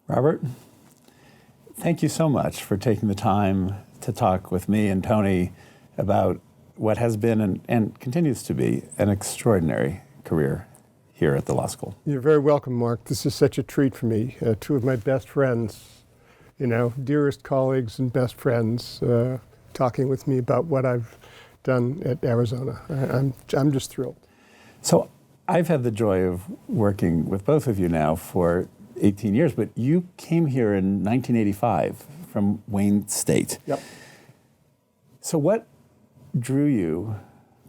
Robert, thank you so much for taking the time to talk with me and Toni about what has been and continues to be an extraordinary career here at the law school. You're very welcome, Marc. This is such a treat for me. Two of my best friends, dearest colleagues and best friends, talking with me about what I've done at Arizona. I'm just thrilled. So I've had the joy of working with both of you now for 18 years, but you came here in 1985 from Wayne State. Yep. So what drew you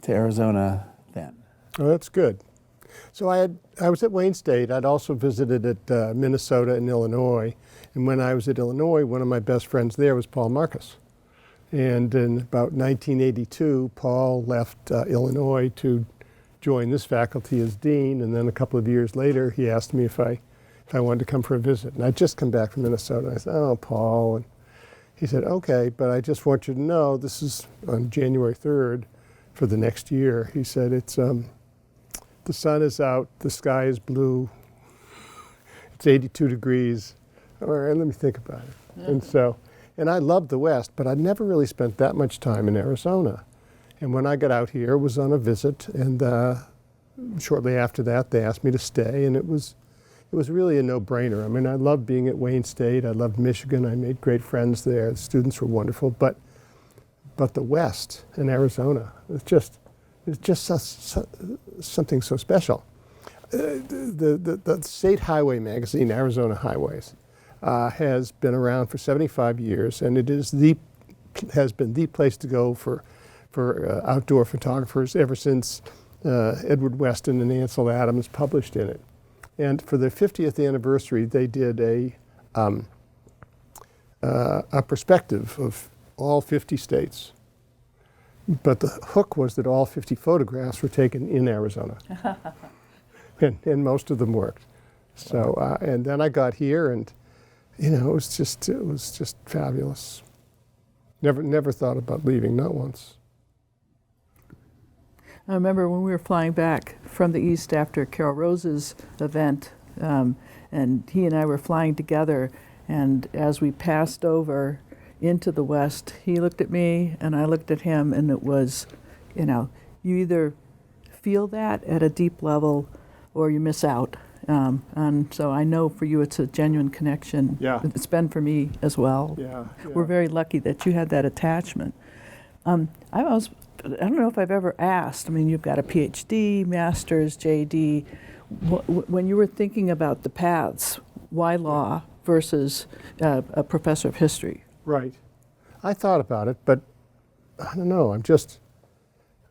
to Arizona then? Oh, that's good. So I was at Wayne State. I'd also visited at Minnesota and Illinois. And when I was at Illinois, one of my best friends there was Paul Marcus. And in about 1982, Paul left Illinois to join this faculty as dean. And then a couple of years later, he asked me if I wanted to come for a visit. And I'd just come back from Minnesota. And I said, oh, Paul. And he said, okay, but I just want you to know, this is on January 3rd for the next year. He said, it's the sun is out, the sky is blue, it's 82 degrees. All right, let me think about it. And I loved the West, but I'd never really spent that much time in Arizona. And when I got out here, it was on a visit, and shortly after that, they asked me to stay, and it was really a no-brainer. I mean, I loved being at Wayne State. I loved Michigan. I made great friends there. The students were wonderful. But the West and Arizona, it's just something so special. The state highway magazine, Arizona Highways, has been around for 75 years, and it has been the place to go for outdoor photographers ever since Edward Weston and Ansel Adams published in it. And for their 50th anniversary, they did a perspective of all 50 states. But the hook was that all 50 photographs were taken in Arizona. and most of them worked. So, and then I got here, and it was just fabulous. Never thought about leaving, not once. I remember when we were flying back from the East after Carol Rose's event, and he and I were flying together, and as we passed over into the West, he looked at me and I looked at him, and it was, you either feel that at a deep level or you miss out. And so I know for you it's a genuine connection. Yeah. It's been for me as well. Yeah. We're very lucky that you had that attachment. I don't know if I've ever asked, I mean, you've got a PhD, master's, JD. When you were thinking about the paths, why law versus a professor of history? Right. I thought about it, but I don't know, I'm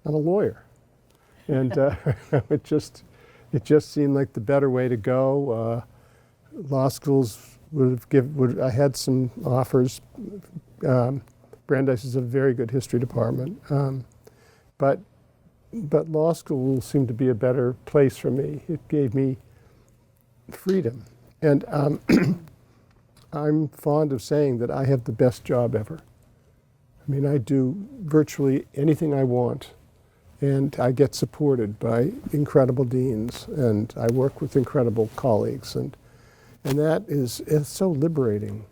a lawyer. And it just seemed like the better way to go. Law schools I had some offers. Brandeis is a very good history department. But law school seemed to be a better place for me. It gave me freedom. And I'm fond of saying that I have the best job ever. I mean, I do virtually anything I want, and I get supported by incredible deans, and I work with incredible colleagues, and that is so liberating.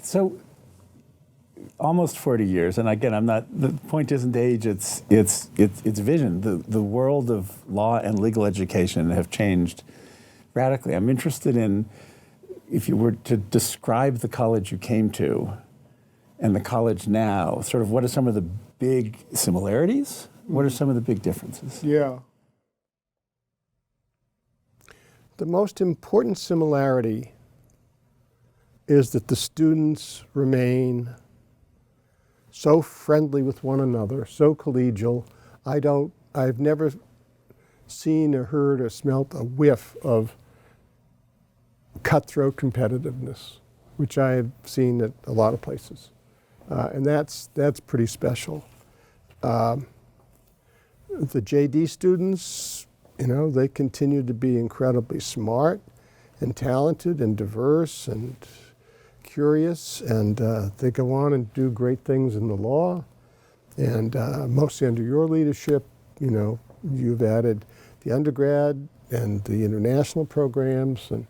So, almost 40 years, and again, the point isn't age, it's vision. The world of law and legal education have changed radically. I'm interested in, if you were to describe the college you came to and the college now, sort of what are some of the big similarities? What are some of the big differences? Yeah. The most important similarity is that the students remain so friendly with one another, so collegial. I've never seen or heard or smelt a whiff of cutthroat competitiveness, which I have seen at a lot of places. And that's pretty special. The JD students, they continue to be incredibly smart and talented and diverse and curious, and they go on and do great things in the law. And mostly under your leadership, you've added the undergrad and the international programs, and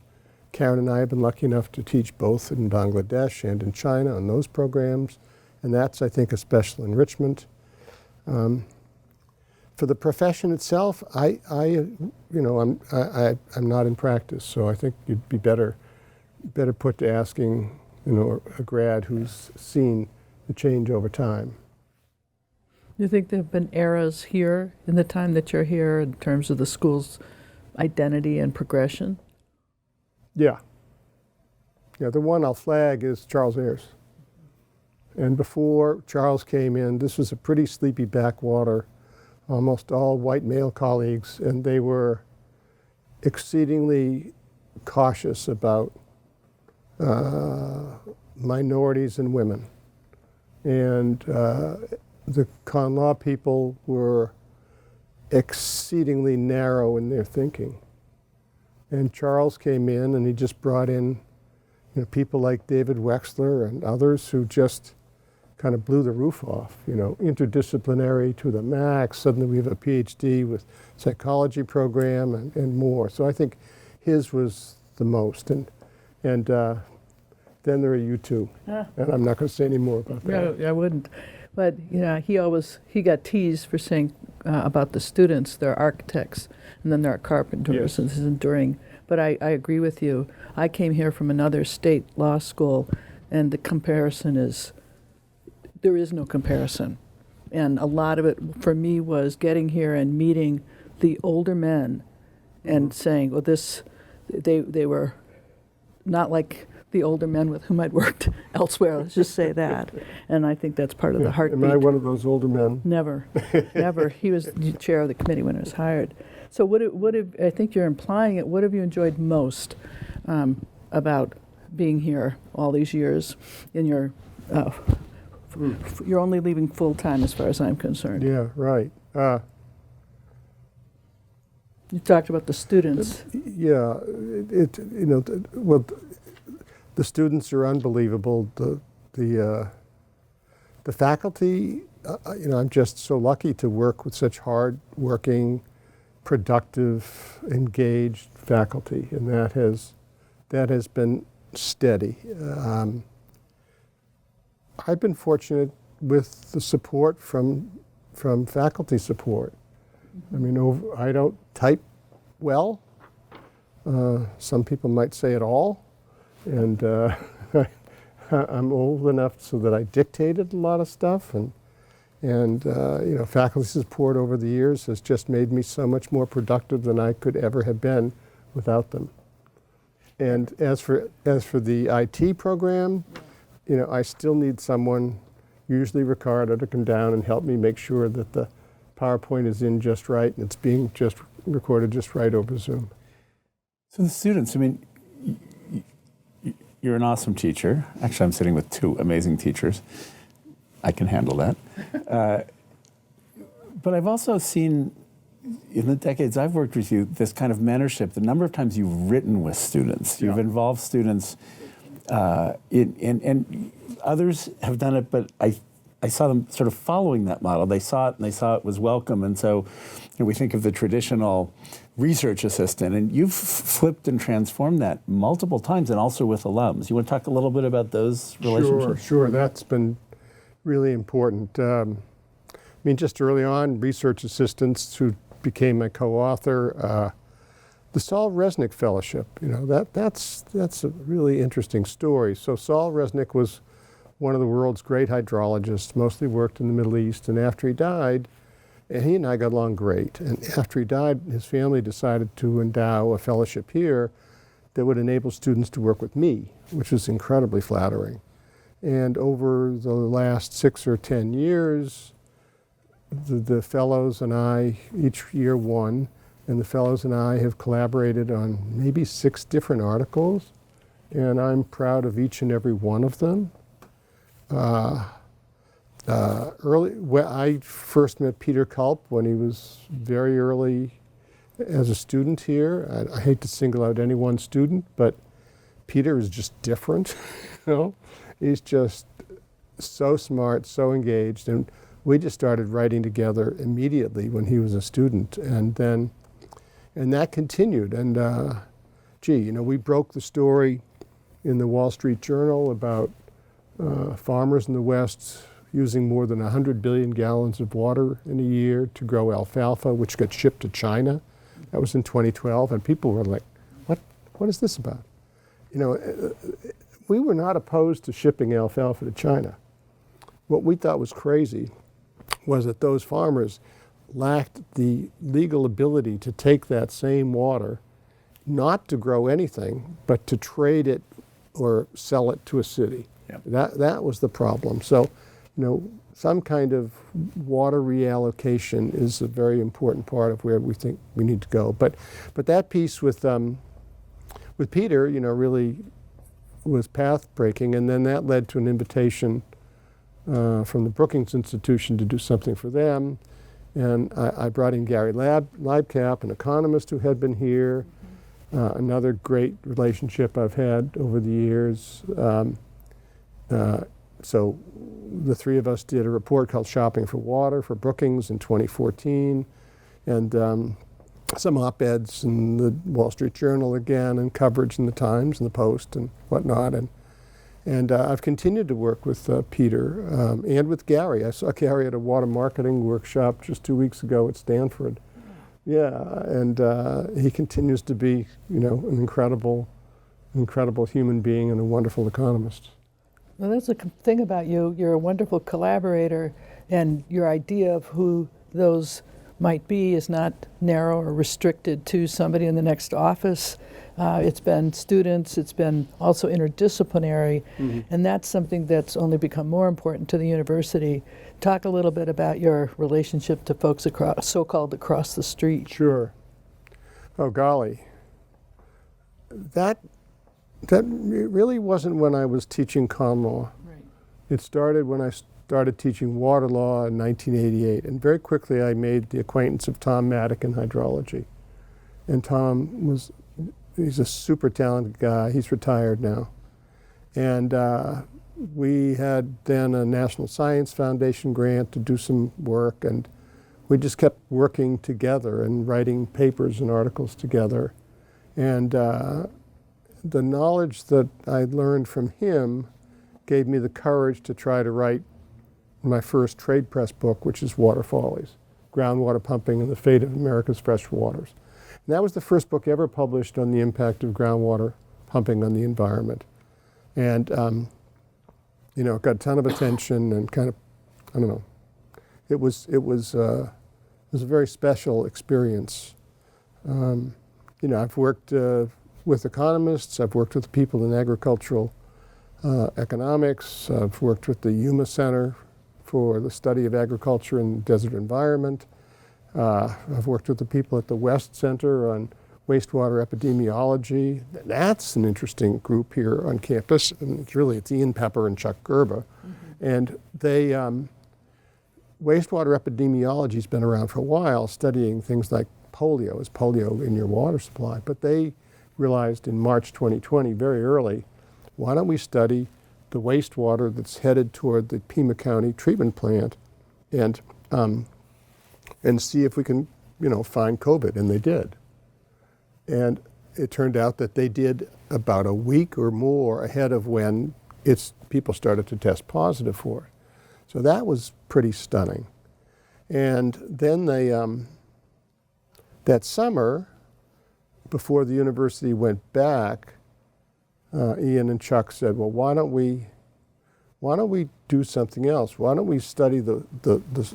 Karen and I have been lucky enough to teach both in Bangladesh and in China on those programs, and that's, I think, a special enrichment. For the profession itself, I'm not in practice, so I think you'd be better put to asking, a grad who's seen the change over time. Do you think there have been eras here in the time that you're here in terms of the school's identity and progression? Yeah. Yeah, the one I'll flag is Charles Ayers. And before Charles came in, this was a pretty sleepy backwater, almost all white male colleagues, and they were exceedingly cautious about minorities and women. And the con law people were exceedingly narrow in their thinking. And Charles came in and he just brought in people like David Wexler and others who just kind of blew the roof off, interdisciplinary to the max. Suddenly we have a PhD with psychology program and more. So I think his was the most. And then there are you two. And I'm not going to say any more about that. No, I wouldn't. But he got teased for saying about the students, they're architects, and then there are carpenters, Yes. and this is enduring. But I agree with you. I came here from another state law school, and the comparison is, there is no comparison. And a lot of it for me was getting here and meeting the older men and saying, well, they were not like the older men with whom I'd worked elsewhere, let's just say that. And I think that's part of the heartbeat. Am I one of those older men? Never, never. He was the chair of the committee when I was hired. So I think you're implying it, what have you enjoyed most about being here all these years in your, you're only leaving full time as far as I'm concerned. Yeah, right. You talked about the students. Yeah, the students are unbelievable. The faculty, I'm just so lucky to work with such hard-working, productive, engaged faculty, and that has been steady. I've been fortunate with the support from faculty support. I mean, I don't type well. Some people might say at all. And I'm old enough so that I dictated a lot of stuff. And faculty support over the years has just made me so much more productive than I could ever have been without them. And as for the IT program, I still need someone, usually Ricardo, to come down and help me make sure that the PowerPoint is in just right and it's being just recorded just right over Zoom. So the students, I mean, you're an awesome teacher. Actually, I'm sitting with two amazing teachers. I can handle that. But I've also seen, in the decades I've worked with you, this kind of mentorship, the number of times you've written with students. You've involved students, and others have done it, but I saw them sort of following that model. They saw it and they saw it was welcome. And so we think of the traditional research assistant, and you've flipped and transformed that multiple times, and also with alums. You want to talk a little bit about those relationships? Sure. That's been really important. I mean, just early on, research assistants who became my co-author, the Saul Resnick Fellowship, that's a really interesting story. So Saul Resnick was one of the world's great hydrologists, mostly worked in the Middle East, and after he died, and he and I got along great. And after he died, his family decided to endow a fellowship here that would enable students to work with me, which was incredibly flattering. And over the last 6 or 10 years, the fellows and I, each year one, and the fellows and I have collaborated on maybe 6 different articles, and I'm proud of each and every one of them. I first met Peter Culp when he was very early as a student here. I hate to single out any one student, but Peter is just different. He's just so smart, so engaged, and we just started writing together immediately when he was a student, and that continued. And gee, you know, we broke the story in the Wall Street Journal about farmers in the West using more than 100 billion gallons of water in a year to grow alfalfa, which got shipped to China. That was in 2012, and people were like, what is this about? You know, we were not opposed to shipping alfalfa to China. What we thought was crazy was that those farmers lacked the legal ability to take that same water, not to grow anything, but to trade it or sell it to a city. Yep. That was the problem. So, you know, some kind of water reallocation is a very important part of where we think we need to go. But that piece with Peter, you know, really was path breaking, and then that led to an invitation from the Brookings Institution to do something for them. And I brought in Gary Leibkap, an economist who had been here, another great relationship I've had over the years. So the three of us did a report called Shopping for Water for Brookings in 2014, and some op-eds in the Wall Street Journal again, and coverage in the Times and the Post and whatnot. And I've continued to work with Peter and with Gary. I saw Gary at a water marketing workshop just 2 weeks ago at Stanford. Yeah, and he continues to be, you know, an incredible human being and a wonderful economist. Well, that's the thing about you. You're a wonderful collaborator, and your idea of who those might be is not narrow or restricted to somebody in the next office. It's been students, it's been also interdisciplinary, and that's something that's only become more important to the university. Talk a little bit about your relationship to folks across, so-called across the street. Sure. Oh, golly. That really wasn't when I was teaching con law. Right. It started when I started teaching water law in 1988, and very quickly I made the acquaintance of Tom Maddock in hydrology. And Tom he's a super talented guy. He's retired now. And we had then a National Science Foundation grant to do some work, and we just kept working together and writing papers and articles together. And the knowledge that I learned from him gave me the courage to try to write my first trade press book, which is Water Follies, Groundwater Pumping and the Fate of America's Fresh Waters. And that was the first book ever published on the impact of groundwater pumping on the environment. And, you know, it got a ton of attention and kind of, I don't know, it was a very special experience. You know, I've worked with economists, I've worked with people in agricultural economics, I've worked with the Yuma Center for the study of agriculture and desert environment. I've worked with the people at the West Center on wastewater epidemiology. That's an interesting group here on campus, and it's Ian Pepper and Chuck Gerba. And they, wastewater epidemiology's been around for a while, studying things like polio. Is polio in your water supply? But they realized in March 2020, very early, why don't we study the wastewater that's headed toward the Pima County treatment plant and see if we can, you know, find COVID, and they did. And it turned out that they did about a week or more ahead of when people started to test positive for it. So that was pretty stunning. And then they, that summer, before the university went back, Ian and Chuck said, well, why don't we do something else? Why don't we study the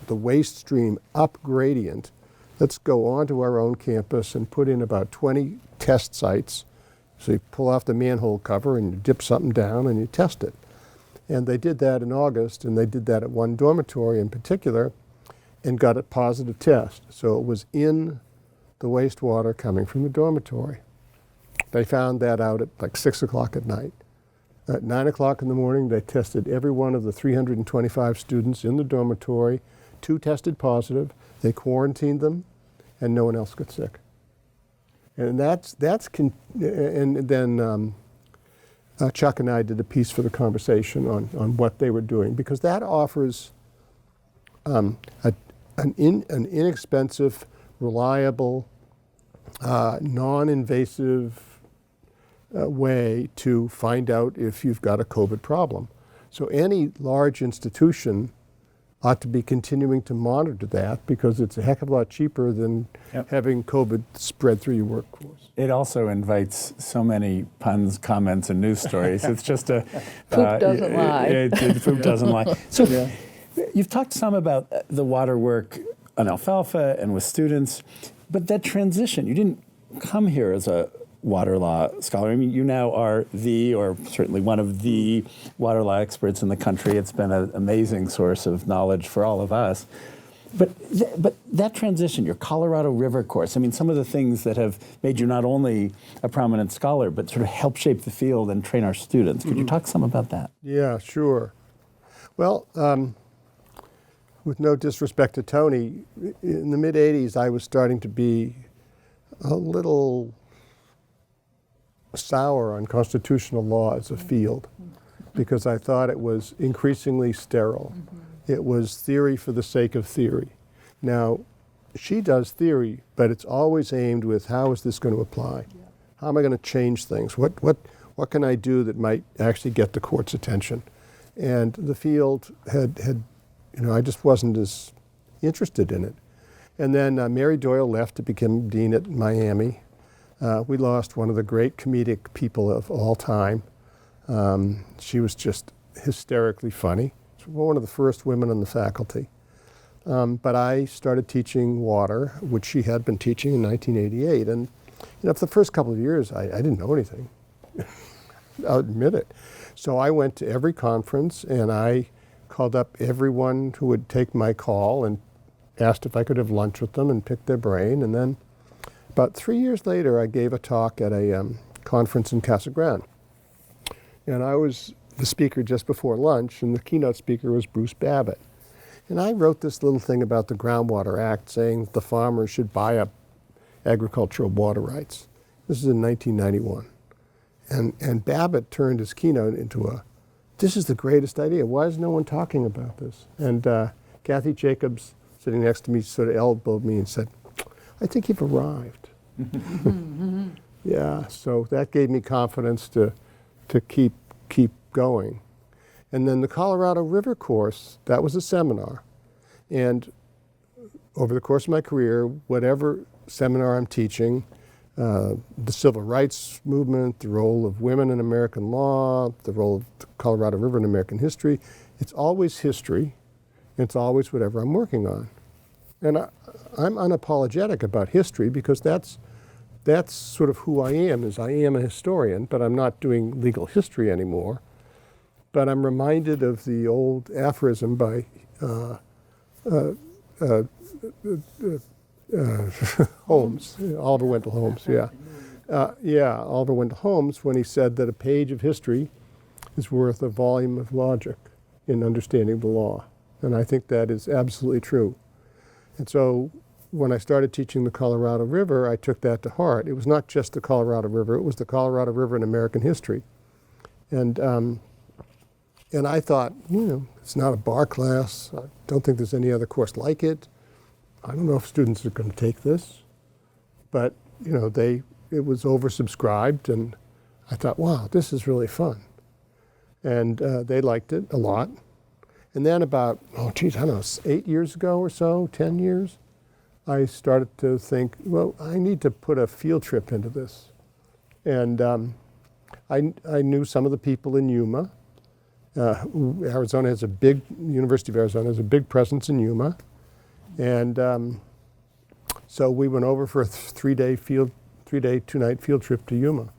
waste stream up gradient? Let's go onto our own campus and put in about 20 test sites. So you pull off the manhole cover and you dip something down and you test it. And they did that in August, and they did that at one dormitory in particular and got a positive test. So it was in the wastewater coming from the dormitory. They found that out at like 6 o'clock at night. At 9 o'clock in the morning, they tested every one of the 325 students in the dormitory. 2 tested positive. They quarantined them, and no one else got sick. And and then Chuck and I did a piece for the conversation on what they were doing, because that offers an inexpensive, reliable, non-invasive way to find out if you've got a COVID problem. So any large institution ought to be continuing to monitor that, because it's a heck of a lot cheaper than having COVID spread through your workforce. It also invites so many puns, comments, and news stories. It's just a Poop doesn't lie. Poop doesn't lie. So you've talked some about the water work on Alfalfa and with students, but that transition, you didn't come here as a water law scholar. I mean, you now are or certainly one of the water law experts in the country. It's been an amazing source of knowledge for all of us. But that transition, your Colorado River course, I mean, some of the things that have made you not only a prominent scholar, but sort of help shape the field and train our students. Could you talk some about that? Yeah, sure. Well, with no disrespect to Toni, in the mid-'80s, I was starting to be a little sour on constitutional law as a field, because I thought it was increasingly sterile. It was theory for the sake of theory. Now, she does theory, but it's always aimed with, how is this going to apply? How am I going to change things? What can I do that might actually get the court's attention? And the field had I just wasn't as interested in it. And then Mary Doyle left to become dean at Miami. We lost one of the great comedic people of all time. She was just hysterically funny. She was one of the first women on the faculty. But I started teaching water, which she had been teaching in 1988. And for the first couple of years, I didn't know anything. I'll admit it. So I went to every conference, and I called up everyone who would take my call and asked if I could have lunch with them and pick their brain. And then about 3 years later, I gave a talk at a conference in Casa Grande. And I was the speaker just before lunch, and the keynote speaker was Bruce Babbitt. And I wrote this little thing about the Groundwater Act, saying that the farmers should buy up agricultural water rights. This is in 1991. And Babbitt turned his keynote into this is the greatest idea. Why is no one talking about this? And Kathy Jacobs, sitting next to me, sort of elbowed me and said, I think you've arrived. Yeah, so that gave me confidence to keep going. And then the Colorado River course, that was a seminar. And over the course of my career, whatever seminar I'm teaching, the civil rights movement, the role of women in American law, the role of the Colorado River in American history, it's always history. It's always whatever I'm working on. And I'm unapologetic about history, because that's sort of who I am, is I am a historian, but I'm not doing legal history anymore. But I'm reminded of the old aphorism by Holmes, Oliver Wendell Holmes, Oliver Wendell Holmes, when he said that a page of history is worth a volume of logic in understanding the law. And I think that is absolutely true. And so when I started teaching the Colorado River, I took that to heart. It was not just the Colorado River, it was the Colorado River in American history. And I thought, it's not a bar class. I don't think there's any other course like it. I don't know if students are going to take this. But, it was oversubscribed, and I thought, wow, this is really fun. And they liked it a lot. And then about, 8 years ago or so, 10 years, I started to think, well, I need to put a field trip into this. And I knew some of the people in Yuma. University of Arizona has a big presence in Yuma. And so we went over for a 3-day, 2-night field trip to Yuma.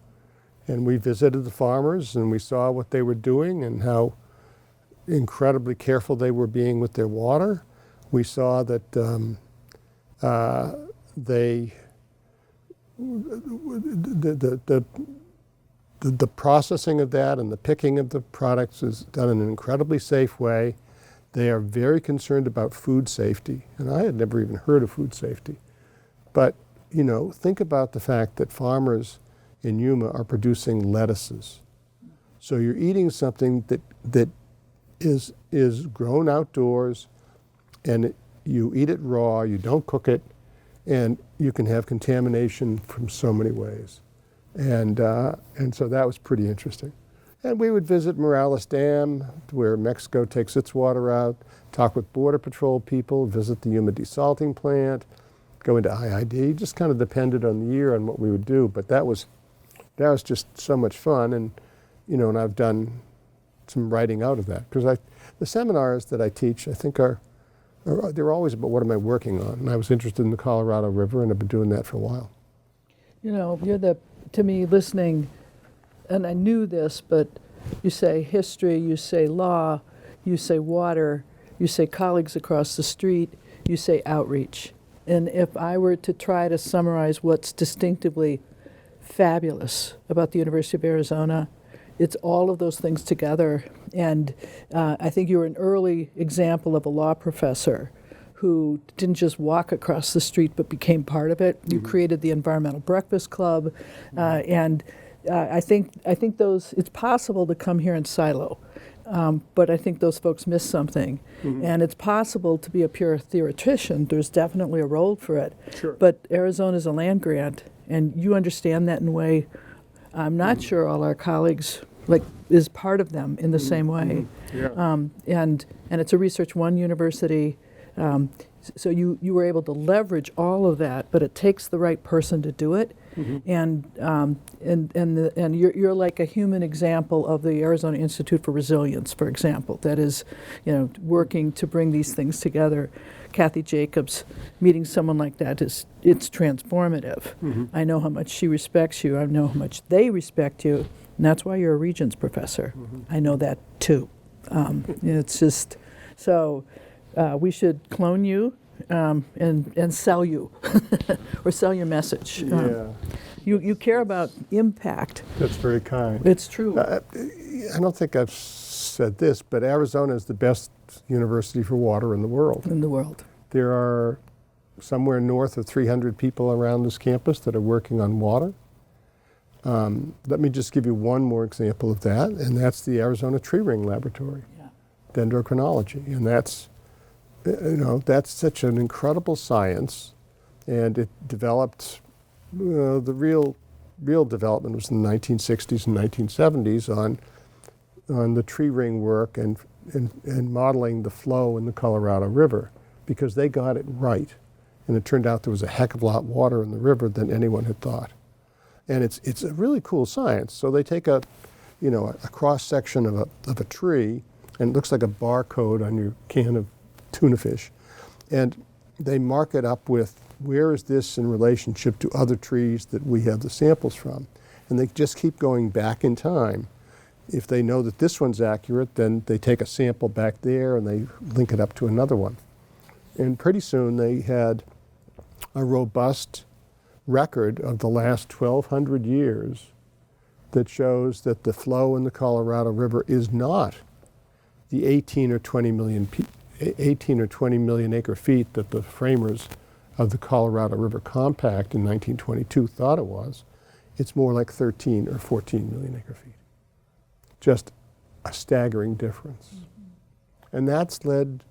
And we visited the farmers, and we saw what they were doing and how incredibly careful they were being with their water. We saw that the processing of that and the picking of the products is done in an incredibly safe way. They are very concerned about food safety, and I had never even heard of food safety. But, think about the fact that farmers in Yuma are producing lettuces. So you're eating something that is grown outdoors, and you eat it raw, you don't cook it, and you can have contamination from so many ways. And so that was pretty interesting. And we would visit Morales Dam, where Mexico takes its water out, talk with Border Patrol people, visit the Yuma desalting plant, go into IID. Just kind of depended on the year on what we would do. But that was just so much fun. And, and I've done some writing out of that. Because the seminars that I teach, I think they're always about what am I working on. And I was interested in the Colorado River, and I've been doing that for a while. To me, listening, and I knew this, but you say history, you say law, you say water, you say colleagues across the street, you say outreach. And if I were to try to summarize what's distinctively fabulous about the University of Arizona, it's all of those things together. And I think you were an early example of a law professor who didn't just walk across the street but became part of it. You created the Environmental Breakfast Club, and I think it's possible to come here in silo, but I think those folks miss something. And it's possible to be a pure theoretician. There's definitely a role for it. Sure. But Arizona's a land grant, and you understand that in a way I'm not sure all our colleagues is part of them in the same way. Yeah. And it's a Research One university. So you were able to leverage all of that, but it takes the right person to do it. And you're like a human example of the Arizona Institute for Resilience, for example, that is, working to bring these things together. Kathy Jacobs, meeting someone like that it's transformative. I know how much she respects you. I know how much they respect you, and that's why you're a Regents professor. I know that too. It's just so. We should clone you and sell you, or sell your message. You care about impact. That's very kind. It's true. I don't think I've said this, but Arizona is the best university for water in the world. There are somewhere north of 300 people around this campus that are working on water. Let me just give you one more example of that, and that's the Arizona Tree Ring Laboratory, dendrochronology, and that's such an incredible science, and it developed. The real development was in the 1960s and 1970s on the tree ring work and modeling the flow in the Colorado River, because they got it right, and it turned out there was a heck of a lot water in the river than anyone had thought, and it's a really cool science. So they take a cross section of a tree, and it looks like a barcode on your can of tuna fish, and they mark it up with where is this in relationship to other trees that we have the samples from, and they just keep going back in time. If they know that this one's accurate, then they take a sample back there and they link it up to another one, and pretty soon they had a robust record of the last 1,200 years that shows that the flow in the Colorado River is not the 18 or 20 million acre feet that the framers of the Colorado River Compact in 1922 thought it was. It's more like 13 or 14 million acre feet. Just a staggering difference. And that's led,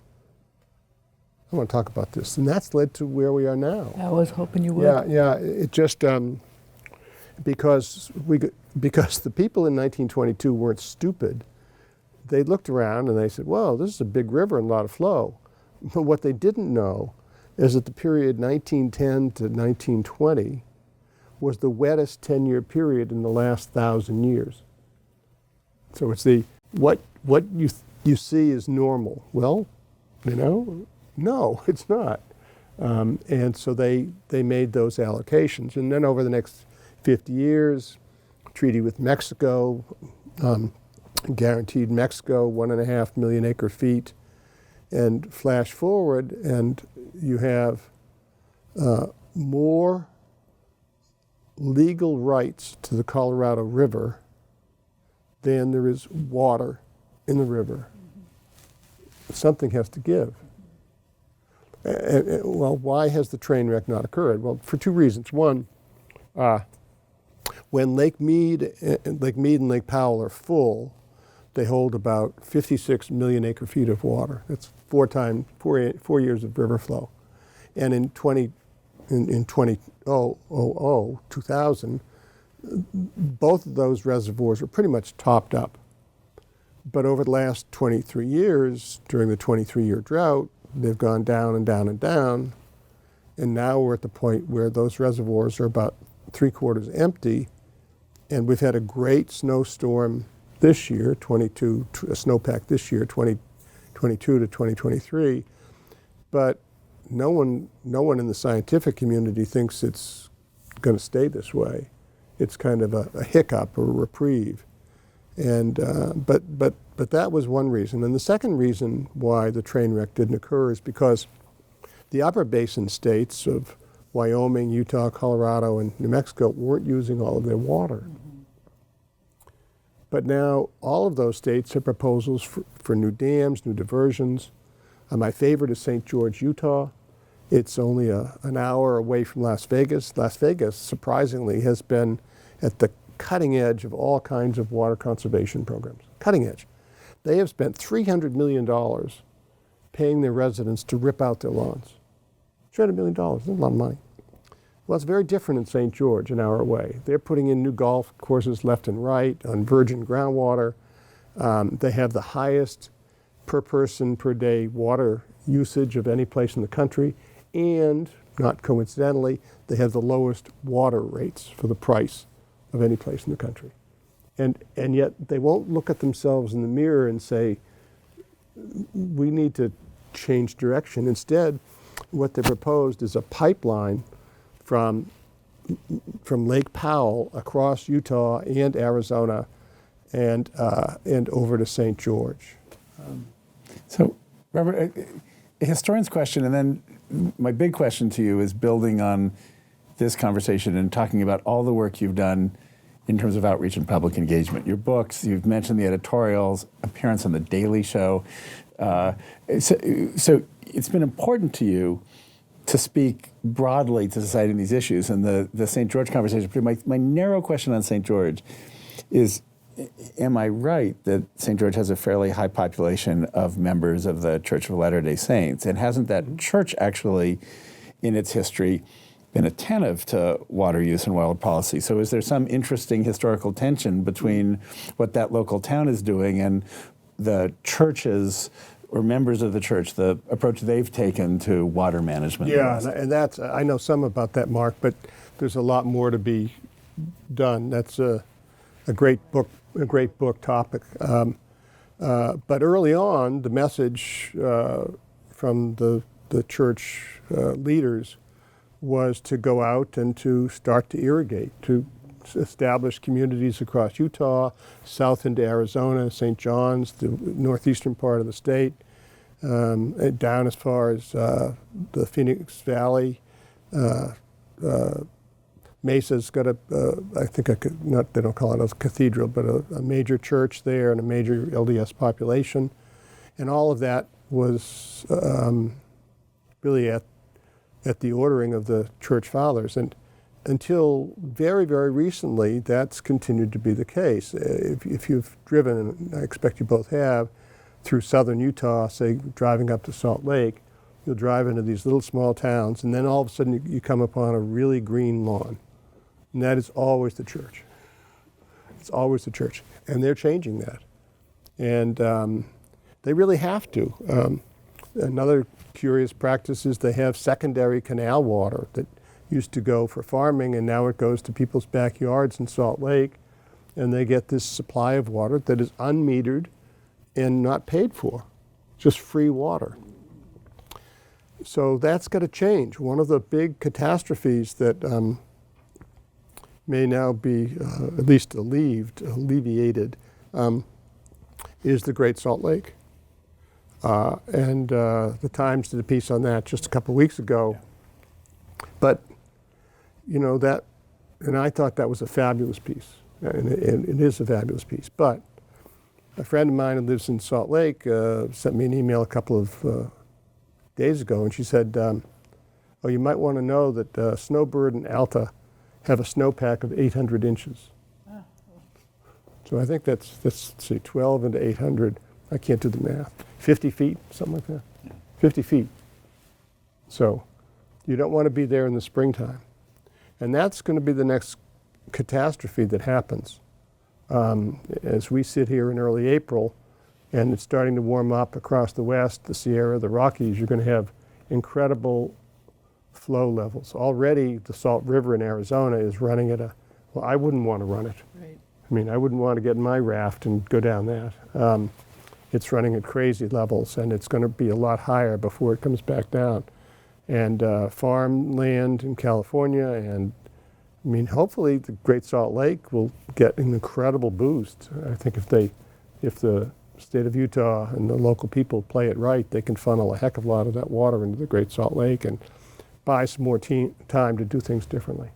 I want to talk about this, and that's led to where we are now. I was hoping you would. Yeah, it just, because the people in 1922 weren't stupid, they looked around and they said, well, this is a big river and a lot of flow. But what they didn't know is that the period 1910 to 1920 was the wettest 10-year period in the last 1,000 years. So it's what you see is normal. Well, no, it's not. And so they made those allocations. And then over the next 50 years, treaty with Mexico, guaranteed Mexico 1.5 million acre feet, and flash forward and you have more legal rights to the Colorado River than there is water in the river. Something has to give. Well, why has the train wreck not occurred? Well, for two reasons. One, when Lake Mead and Lake Powell are full, they hold about 56 million acre feet of water. That's 4 years of river flow. And in 2000, both of those reservoirs are pretty much topped up. But over the last 23 years, during the 23-year drought, they've gone down and down and down. And now we're at the point where those reservoirs are about 3/4 empty. And we've had a great snowstorm this year, a snowpack this year, 2022 to 2023. But no one in the scientific community thinks it's going to stay this way. It's kind of a hiccup or a reprieve. And but that was one reason. And the second reason why the train wreck didn't occur is because the upper basin states of Wyoming, Utah, Colorado, and New Mexico weren't using all of their water. But now all of those states have proposals for new dams, new diversions. My favorite is St. George, Utah. It's only an hour away from Las Vegas. Las Vegas, surprisingly, has been at the cutting edge of all kinds of water conservation programs. Cutting edge. They have spent $300 million paying their residents to rip out their lawns. $300 million, that's a lot of money. Well, it's very different in St. George, an hour away. They're putting in new golf courses left and right on virgin groundwater. They have the highest per person per day water usage of any place in the country. And, not coincidentally, they have the lowest water rates for the price of any place in the country. And yet they won't look at themselves in the mirror and say, we need to change direction. Instead, what they proposed is a pipeline from Lake Powell across Utah and Arizona and over to St. George. So, Robert, a historian's question, and then my big question to you is building on this conversation and talking about all the work you've done in terms of outreach and public engagement. Your books, you've mentioned the editorials, appearance on The Daily Show. So it's been important to you to speak broadly to society on these issues. And the St. George conversation, my narrow question on St. George is, am I right that St. George has a fairly high population of members of the Church of Latter-day Saints? And hasn't that church actually, in its history, been attentive to water use and water policy? So is there some interesting historical tension between what that local town is doing and the churches or members of the church, the approach they've taken to water management? Yeah, and that's, I know some about that, Marc, but there's a lot more to be done. That's a great book topic. But early on, the message from the church leaders was to go out and to start to irrigate, to establish communities across Utah, south into Arizona, St. John's, the northeastern part of the state, down as far as the Phoenix Valley. Mesa's got I think they don't call it a cathedral, but a major church there and a major LDS population. And all of that was really at the ordering of the church fathers. And until very, very recently, that's continued to be the case. If you've driven, and I expect you both have, through southern Utah, say driving up to Salt Lake, you'll drive into these little small towns, and then all of a sudden you come upon a really green lawn. And that is always the church. It's always the church. And they're changing that. And they really have to. Another curious practice is they have secondary canal water that used to go for farming, and now it goes to people's backyards in Salt Lake, and they get this supply of water that is unmetered and not paid for, just free water. So that's got to change. One of the big catastrophes that may now be at least alleviated is the Great Salt Lake. And the Times did a piece on that just a couple of weeks ago. Yeah. But, you know, that, and I thought that was a fabulous piece. And it is a fabulous piece. But a friend of mine who lives in Salt Lake sent me an email a couple of days ago, and she said, oh, you might want to know that Snowbird and Alta have a snowpack of 800 inches. Oh. So I think that's let's see, 12 into 800. I can't do the math. 50 feet, something like that. Yeah. 50 feet. So you don't want to be there in the springtime. And that's going to be the next catastrophe that happens. As we sit here in early April, and it's starting to warm up across the West, the Sierra, the Rockies, you're going to have incredible flow levels. Already, the Salt River in Arizona is running at well, I wouldn't want to run it. Right. I mean, I wouldn't want to get in my raft and go down that. It's running at crazy levels, and it's going to be a lot higher before it comes back down. And farmland in California, and I mean, hopefully the Great Salt Lake will get an incredible boost. I think if the state of Utah and the local people play it right, they can funnel a heck of a lot of that water into the Great Salt Lake and buy some more time to do things differently.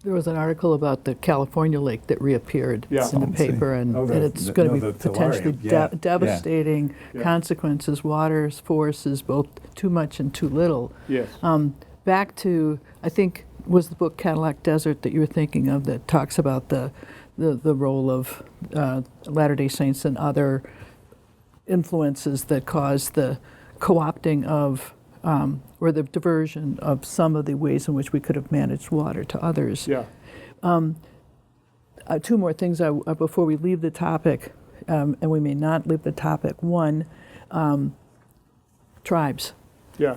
There was an article about the California lake that reappeared Yeah. in the paper, and, Oh, and it's going to be the potentially tellurium. Yeah. devastating Yeah. consequences. Water forces, both too much and too little. Yes. Back to, I think, was the book Cadillac Desert that you were thinking of that talks about the role of Latter-day Saints and other influences that cause the co-opting of or the diversion of some of the ways in which we could have managed water to others. Yeah. Two more things before we leave the topic, and we may not leave the topic. One, tribes. Yeah.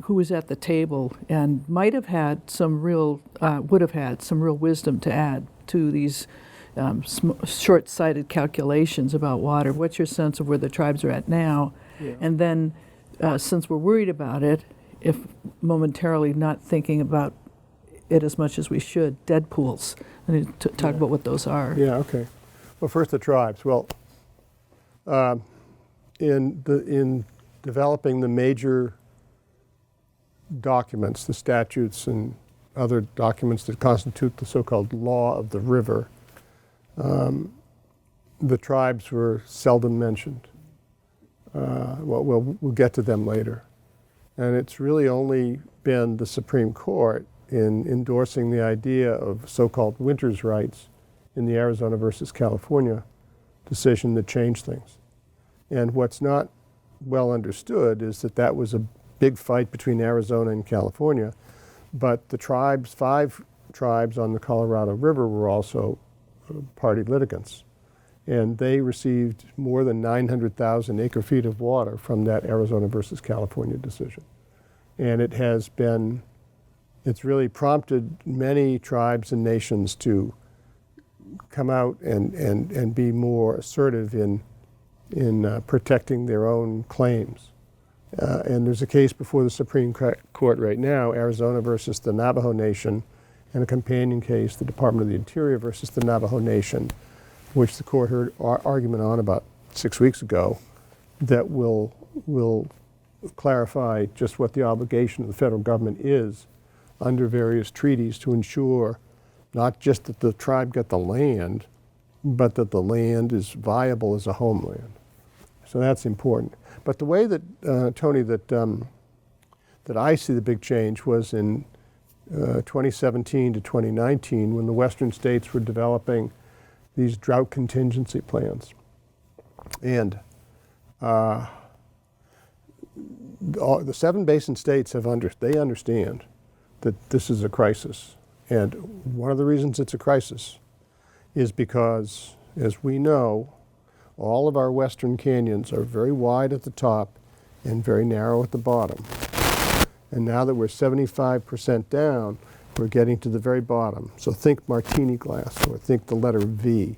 Who was at the table and might have had some real, would have had some real wisdom to add to these short-sighted calculations about water. What's your sense of where the tribes are at now? Yeah. And then, since we're worried about it, if momentarily not thinking about it as much as we should, dead pools. I need to talk about what those are. Yeah, okay. Well, first the tribes. Well, in developing the major documents, the statutes and other documents that constitute the so-called law of the river, the tribes were seldom mentioned. We'll get to them later. And it's really only been the Supreme Court in endorsing the idea of so-called winter's rights in the Arizona versus California decision that changed things. And what's not well understood is that that was a big fight between Arizona and California, but the tribes, 5 tribes on the Colorado River, were also party litigants. And they received more than 900,000 acre-feet of water from that Arizona versus California decision. And it's really prompted many tribes and nations to come out and be more assertive in protecting their own claims. And there's a case before the Supreme Court right now, Arizona versus the Navajo Nation, and a companion case, the Department of the Interior versus the Navajo Nation, which the court heard argument on about 6 weeks ago, that will clarify just what the obligation of the federal government is under various treaties to ensure not just that the tribe got the land, but that the land is viable as a homeland. So that's important. But the way that, Toni, that I see the big change was in 2017 to 2019, when the western states were developing these drought contingency plans. And the 7 basin states they understand that this is a crisis. And one of the reasons it's a crisis is because, as we know, all of our western canyons are very wide at the top and very narrow at the bottom. And now that we're 75% down, we're getting to the very bottom. So think martini glass, or think the letter V.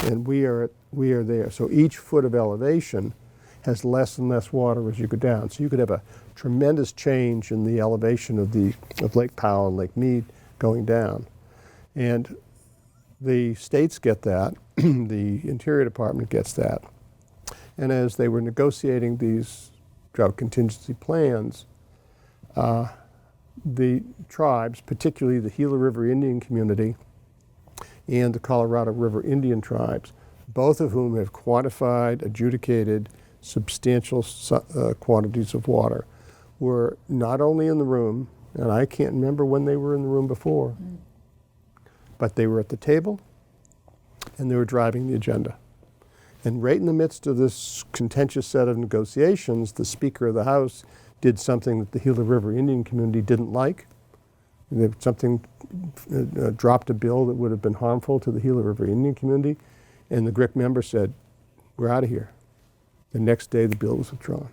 And we are there. So each foot of elevation has less and less water as you go down. So you could have a tremendous change in the elevation of Lake Powell and Lake Mead going down. And the states get that, the Interior Department gets that. And as they were negotiating these drought contingency plans, the tribes, particularly the Gila River Indian community and the Colorado River Indian tribes, both of whom have quantified, adjudicated substantial quantities of water, were not only in the room, and I can't remember when they were in the room before, but they were at the table and they were driving the agenda. And right in the midst of this contentious set of negotiations, the Speaker of the House did something that the Gila River Indian community didn't like, Something dropped a bill that would have been harmful to the Gila River Indian community, and the GRIC member said, "We're out of here." The next day, the bill was withdrawn.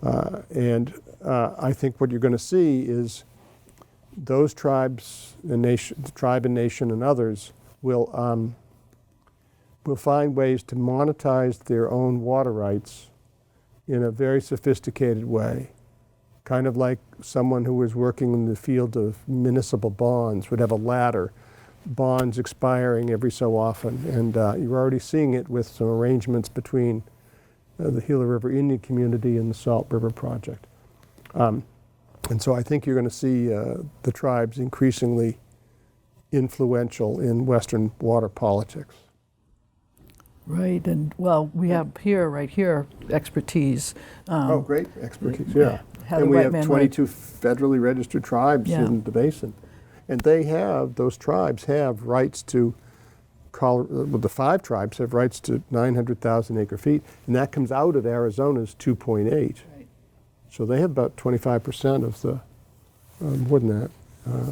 I think what you're going to see is those tribes and nation, tribe and nation and others will find ways to monetize their own water rights in a very sophisticated way. Kind of like someone who was working in the field of municipal bonds would have a ladder, bonds expiring every so often. And you're already seeing it with some arrangements between the Gila River Indian community and the Salt River Project. And so I think you're going to see the tribes increasingly influential in Western water politics. Right, and well, we have right here, expertise. Oh, great expertise, yeah. How And the we white have man 22 federally registered tribes in the basin. And those tribes have rights to, the 5 tribes have rights to 900,000 acre feet, and that comes out of Arizona's 2.8. Right. So they have about 25% of the, more than that,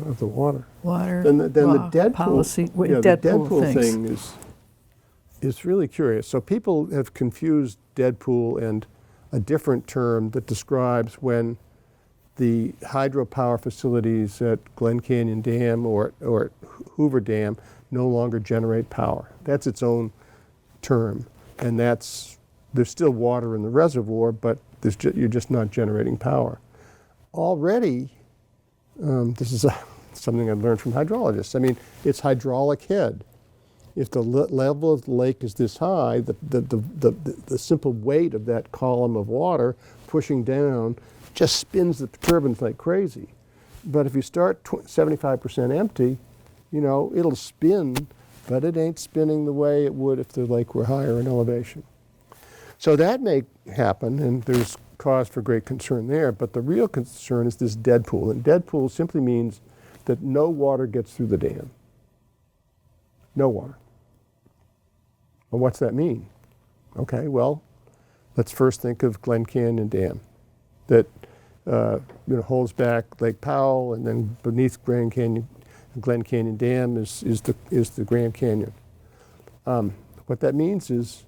of the water. Then the Deadpool policy, the Deadpool thing is really curious. So people have confused Deadpool and a different term that describes when the hydropower facilities at Glen Canyon Dam or Hoover Dam no longer generate power. That's its own term, and there's still water in the reservoir, but you're just not generating power. Already, this is something I've learned from hydrologists. I mean, it's hydraulic head. If the level of the lake is this high, the simple weight of that column of water pushing down just spins the turbines like crazy. But if you start 75% empty, it'll spin, but it ain't spinning the way it would if the lake were higher in elevation. So that may happen, and there's cause for great concern there, but the real concern is this dead pool. And dead pool simply means that no water gets through the dam. No water. Well, what's that mean? Okay, well, let's first think of Glen Canyon Dam that holds back Lake Powell, and then beneath Glen Canyon Dam is the Grand Canyon. What that means is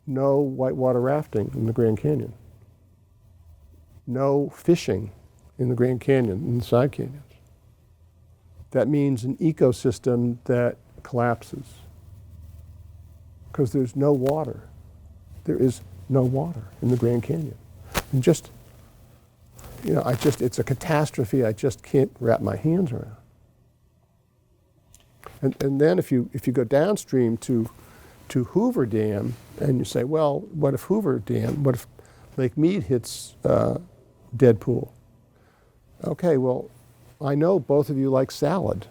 no whitewater rafting in the Grand Canyon, no fishing in the Grand Canyon, in the side canyons. That means an ecosystem that collapses because there's no water. There is no water in the Grand Canyon. And it's a catastrophe I just can't wrap my hands around. And then if you go downstream to Hoover Dam and you say, well, what if Lake Mead hits dead pool? Okay, well, I know both of you like salad.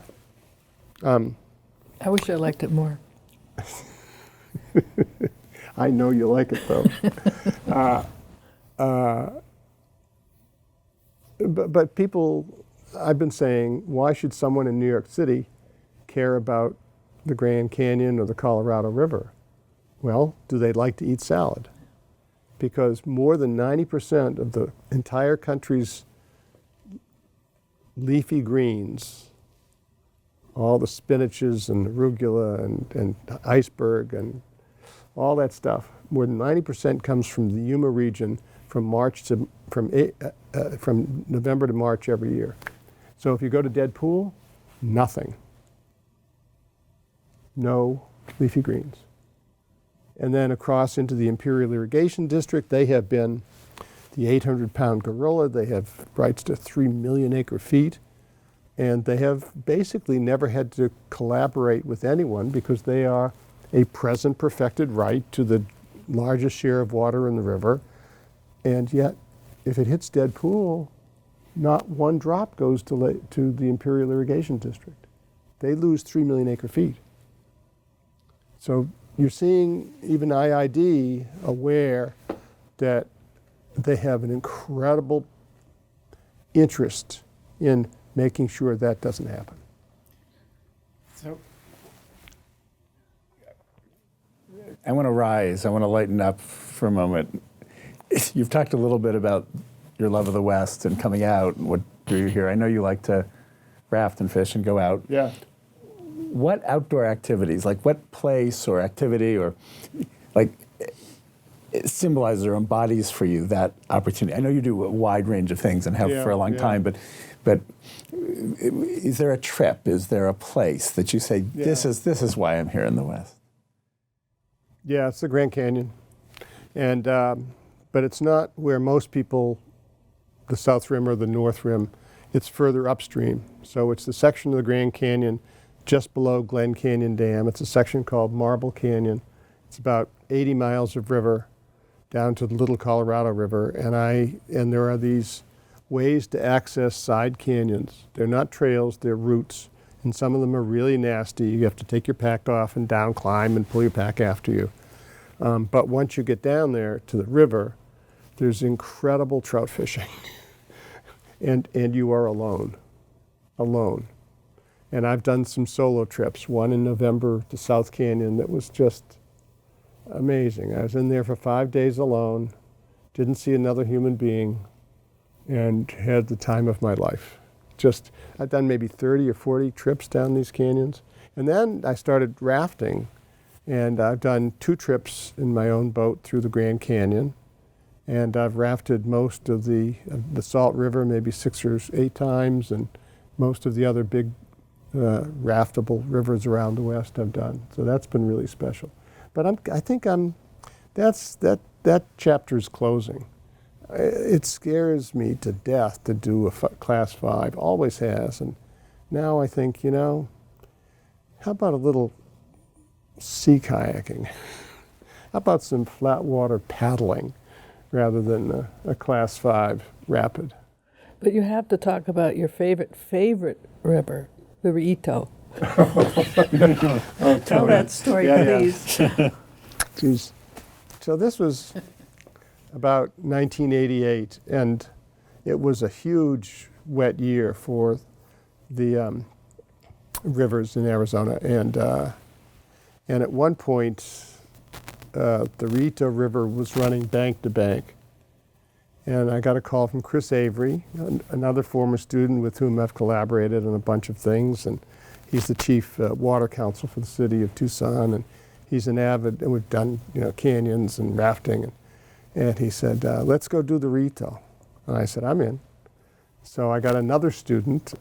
I wish I liked it more. I know you like it, though. But people, I've been saying, why should someone in New York City care about the Grand Canyon or the Colorado River? Well, do they like to eat salad? Because more than 90% of the entire country's leafy greens, all the spinaches and arugula and iceberg and all that stuff, more than 90% comes from the Yuma region from November to March every year. So if you go to Dead Pool, nothing. No leafy greens. And then across into the Imperial Irrigation District, they have been the 800-pound gorilla. They have rights to 3 million acre feet. And they have basically never had to collaborate with anyone because they are a present perfected right to the largest share of water in the river. And yet, if it hits Dead Pool, not one drop goes to the Imperial Irrigation District. They lose 3 million acre feet. So you're seeing even IID aware that they have an incredible interest in making sure that doesn't happen. So I want to rise. I want to lighten up for a moment. You've talked a little bit about your love of the West and coming out and what drew you here. I know you like to raft and fish and go out. Yeah. What outdoor activities, like what place or activity or like it symbolizes or embodies for you that opportunity? I know you do a wide range of things and have for a long time, but is there a trip? Is there a place that you say, this is why I'm here in the West? Yeah, it's the Grand Canyon. And, but it's not where most people, the South Rim or the North Rim, it's further upstream. So it's the section of the Grand Canyon just below Glen Canyon Dam. It's a section called Marble Canyon. It's about 80 miles of river down to the Little Colorado River. And there are these ways to access side canyons. They're not trails, they're routes. And some of them are really nasty. You have to take your pack off and down climb and pull your pack after you. But once you get down there to the river, there's incredible trout fishing. and you are alone. And I've done some solo trips, one in November to South Canyon that was just amazing. I was in there for 5 days alone, didn't see another human being, and had the time of my life. I've done maybe 30 or 40 trips down these canyons. And then I started rafting, and I've done 2 trips in my own boat through the Grand Canyon. And I've rafted most of the Salt River maybe 6 or 8 times, and most of the other big raftable rivers around the West I've done. So that's been really special. But I think that chapter's closing. It scares me to death to do a class 5, always has. And now I think, how about a little sea kayaking? How about some flat water paddling rather than a class 5 rapid? But you have to talk about your favorite river, the Rito. Tell that story, please. Geez. So this was about 1988, and it was a huge wet year for the rivers in Arizona. And at one point, the Rito River was running bank to bank. And I got a call from Chris Avery, another former student with whom I've collaborated on a bunch of things. And he's the chief water counsel for the city of Tucson. And he's an avid, and we've done canyons and rafting. And he said, let's go do the Rito. And I said, I'm in. So I got another student,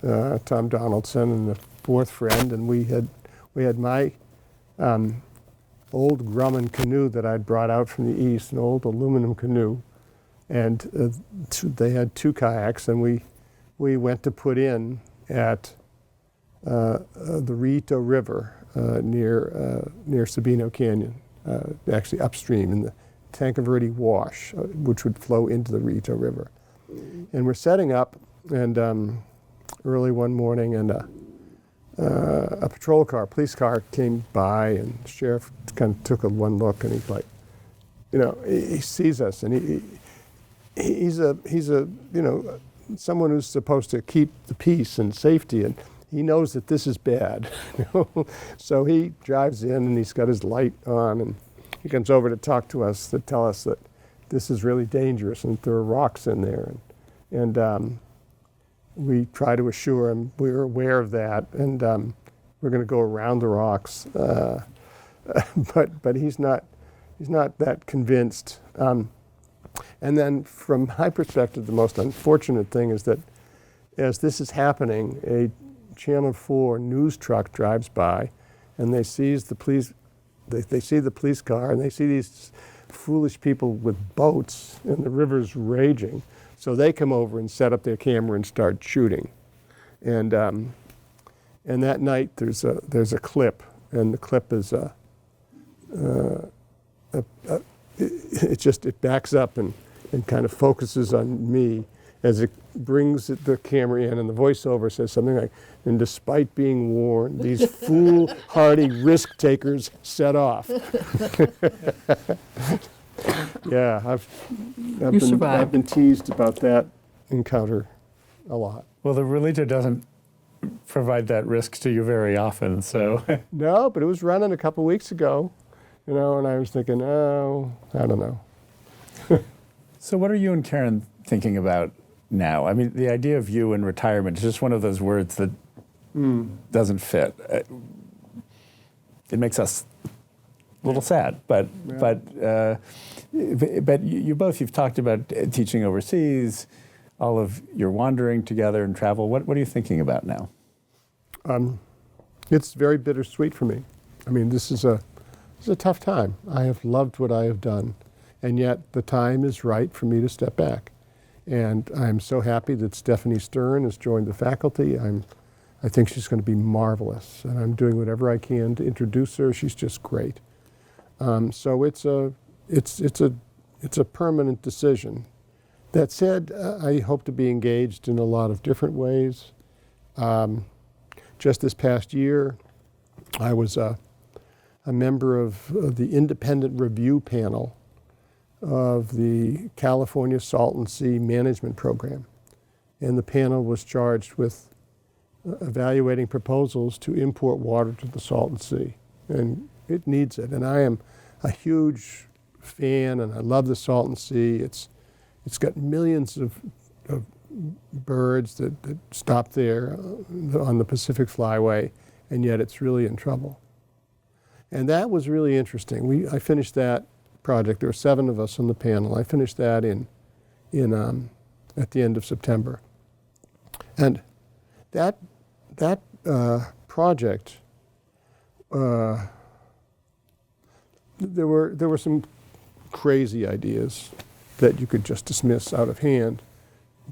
Tom Donaldson, and a 4th friend. And we had my old Grumman canoe that I'd brought out from the east, an old aluminum canoe. And they had 2 kayaks, and we went to put in at the Rito River near Sabino Canyon, actually upstream in the Tanque Wash, which would flow into the Rito River. And we're setting up, and early one morning, and a patrol car, police car, came by, and the sheriff kind of took one look, and he's like, he sees us, and he's someone who's supposed to keep the peace and safety, and he knows that this is bad. So he drives in, and he's got his light on, and he comes over to talk to us, to tell us that this is really dangerous and there are rocks in there. And we try to assure him we're aware of that, and we're going to go around the rocks. But he's not that convinced. And then from my perspective, the most unfortunate thing is that as this is happening, a Channel 4 news truck drives by, and they see the police car, and they see these foolish people with boats, and the river's raging. So they come over and set up their camera and start shooting. And that night there's a clip, and the clip is it backs up and kind of focuses on me as it brings the camera in, and the voiceover says something like, and despite being warned, these foolhardy risk takers set off. Yeah, I've been teased about that encounter a lot. Well, the Relito doesn't provide that risk to you very often, so. No, but it was running a couple weeks ago, and I was thinking, oh, I don't know. So what are you and Karen thinking about now? I mean, the idea of you in retirement is just one of those words that doesn't fit. It makes us a little sad, but you've talked about teaching overseas, all of your wandering together and travel. What are you thinking about now? It's very bittersweet for me. I mean, this is a tough time. I have loved what I have done, and yet the time is right for me to step back. And I'm so happy that Stephanie Stern has joined the faculty. I think she's going to be marvelous, and I'm doing whatever I can to introduce her. She's just great. So it's a permanent decision. That said, I hope to be engaged in a lot of different ways. Just this past year, I was a member of the independent review panel of the California Salton Sea Management Program. And the panel was charged with evaluating proposals to import water to the Salton Sea. And it needs it. And I am a huge fan, and I love the Salton Sea. It's got millions of birds that stop there on the Pacific Flyway, and yet it's really in trouble. And that was really interesting. I finished that project. There were 7 of us on the panel. I finished that at the end of September. And that project, there were some crazy ideas that you could just dismiss out of hand.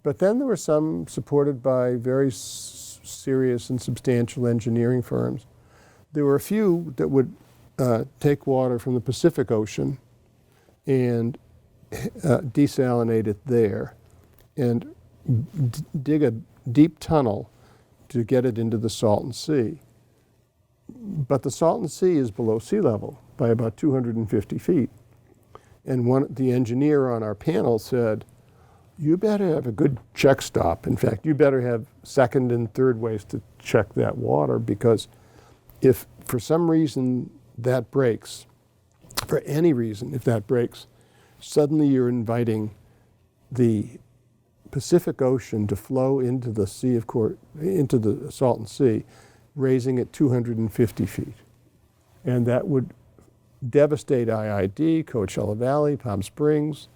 But then there were some supported by very serious and substantial engineering firms. There were a few that would take water from the Pacific Ocean and desalinate it there and dig a deep tunnel to get it into the Salton Sea. But the Salton Sea is below sea level by about 250 feet. And the engineer on our panel said, you better have a good check stop. In fact, you better have second and third ways to check that water, because if for some reason that breaks, for any reason, if that breaks, suddenly you're inviting the Pacific Ocean to flow into the into the Salton Sea, raising it 250 feet. And that would devastate IID, Coachella Valley, Palm Springs.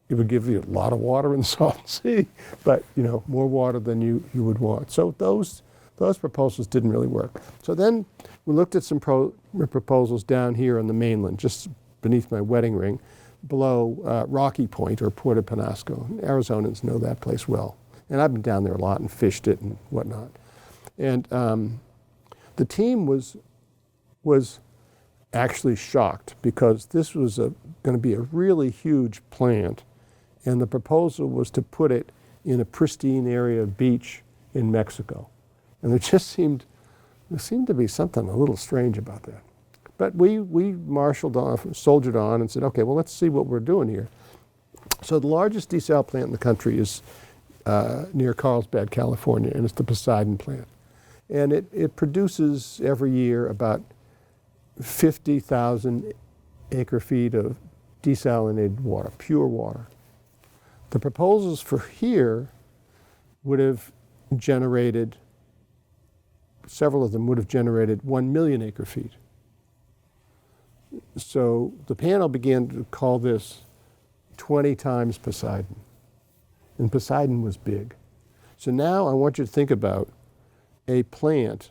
It would give you a lot of water in the Salton Sea, but more water than you would want. So those proposals didn't really work. So then we looked at some proposals down here on the mainland, just beneath my wedding ring, below Rocky Point or Puerto Penasco. Arizonans know that place well. And I've been down there a lot and fished it and whatnot. And the team was actually shocked, because this was going to be a really huge plant, and the proposal was to put it in a pristine area of beach in Mexico. And there seemed to be something a little strange about that. But we marshaled on, soldiered on, and said, okay, well, let's see what we're doing here. So the largest desal plant in the country is near Carlsbad, California, and it's the Poseidon plant. And it produces every year about 50,000 acre-feet of desalinated water, pure water. The proposals for here would have generated, several of them would have generated 1 million acre-feet. So the panel began to call this 20 times Poseidon. And Poseidon was big. So now I want you to think about a plant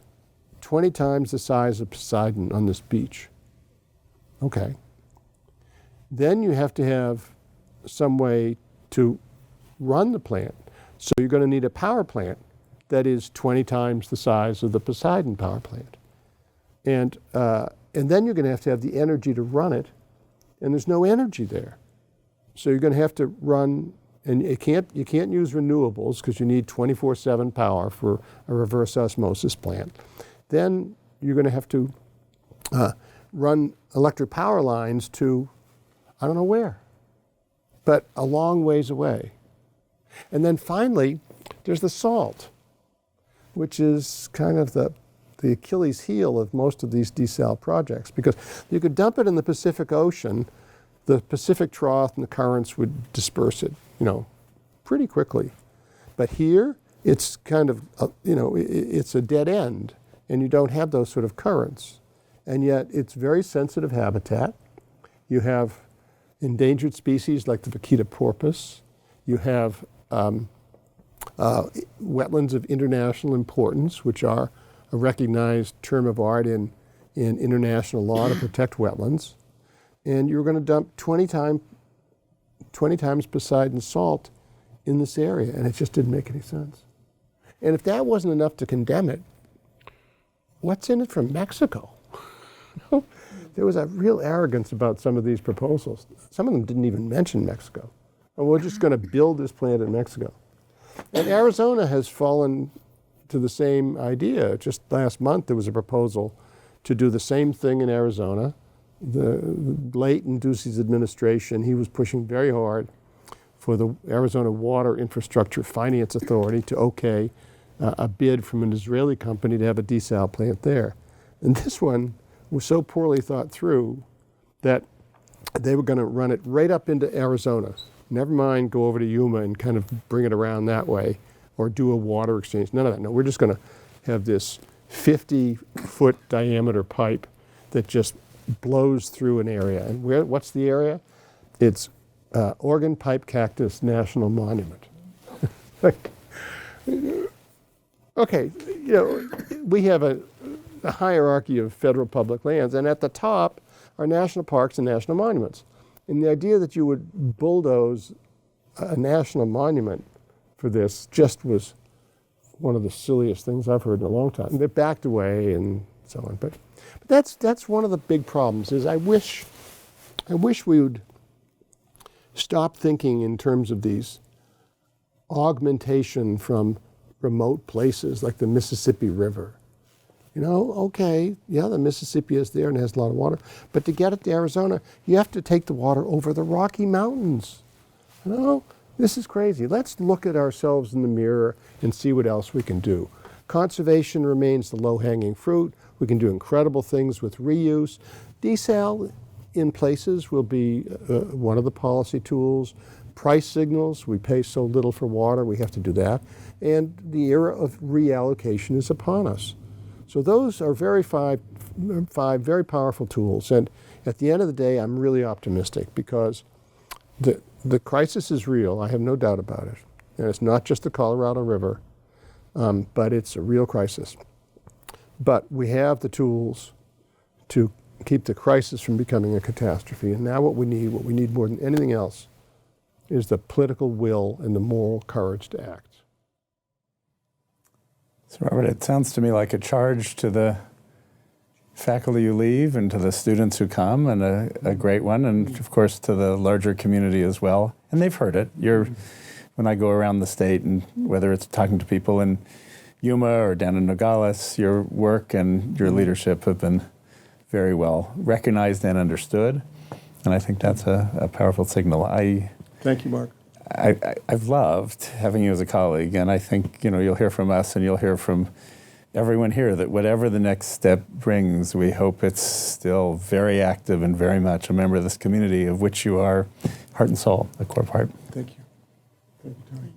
20 times the size of Poseidon on this beach. Okay. Then you have to have some way to run the plant. So you're going to need a power plant that is 20 times the size of the Poseidon power plant. And then you're going to have the energy to run it, and there's no energy there. So you're going to have to run, and you can't use renewables because you need 24/7 power for a reverse osmosis plant. Then you're going to have to run electric power lines to, I don't know where, but a long ways away. And then finally, there's the salt, which is kind of the Achilles heel of most of these desal projects, because you could dump it in the Pacific Ocean, the Pacific trough and the currents would disperse it, pretty quickly. But here, it's kind of, it's a dead end, and you don't have those sort of currents. And yet it's very sensitive habitat. You have endangered species like the vaquita porpoise. You have wetlands of international importance, which are a recognized term of art in international law to protect wetlands. And you're going to dump 20 times Poseidon salt in this area, and it just didn't make any sense. And if that wasn't enough to condemn it, what's in it from Mexico? There was a real arrogance about some of these proposals. Some of them didn't even mention Mexico. And we're just going to build this plant in Mexico. And Arizona has fallen to the same idea. Just last month, there was a proposal to do the same thing in Arizona. The late in Ducey's administration, he was pushing very hard for the Arizona Water Infrastructure Finance Authority to okay a bid from an Israeli company to have a desal plant there. And this one was so poorly thought through that they were going to run it right up into Arizona. Never mind go over to Yuma and kind of bring it around that way or do a water exchange. None of that. No, we're just going to have this 50-foot diameter pipe that just blows through an area. And what's the area? It's Oregon Pipe Cactus National Monument. Okay, we have a hierarchy of federal public lands, and at the top are national parks and national monuments. And the idea that you would bulldoze a national monument for this just was one of the silliest things I've heard in a long time. They backed away and so on. But that's one of the big problems is I wish we would stop thinking in terms of these augmentation from remote places like the Mississippi River. Okay, yeah, the Mississippi is there and has a lot of water, but to get it to Arizona, you have to take the water over the Rocky Mountains. This is crazy. Let's look at ourselves in the mirror and see what else we can do. Conservation remains the low-hanging fruit. We can do incredible things with reuse. Desal in places will be one of the policy tools. Price signals, we pay so little for water, we have to do that. And the era of reallocation is upon us. So those are five very powerful tools. And at the end of the day, I'm really optimistic because the crisis is real. I have no doubt about it. And it's not just the Colorado River, but it's a real crisis. But we have the tools to keep the crisis from becoming a catastrophe. And now what we need more than anything else, is the political will and the moral courage to act. So Robert, it sounds to me like a charge to the faculty you leave and to the students who come, and a great one, and of course to the larger community as well. And they've heard it. When I go around the state, and whether it's talking to people in Yuma or down in Nogales, your work and your leadership have been very well recognized and understood. And I think that's a powerful signal. Thank you, Marc. I've loved having you as a colleague, and I think you'll hear from us and you'll hear from everyone here that whatever the next step brings, we hope it's still very active and very much a member of this community of which you are heart and soul, a core part. Thank you. Thank you, Toni.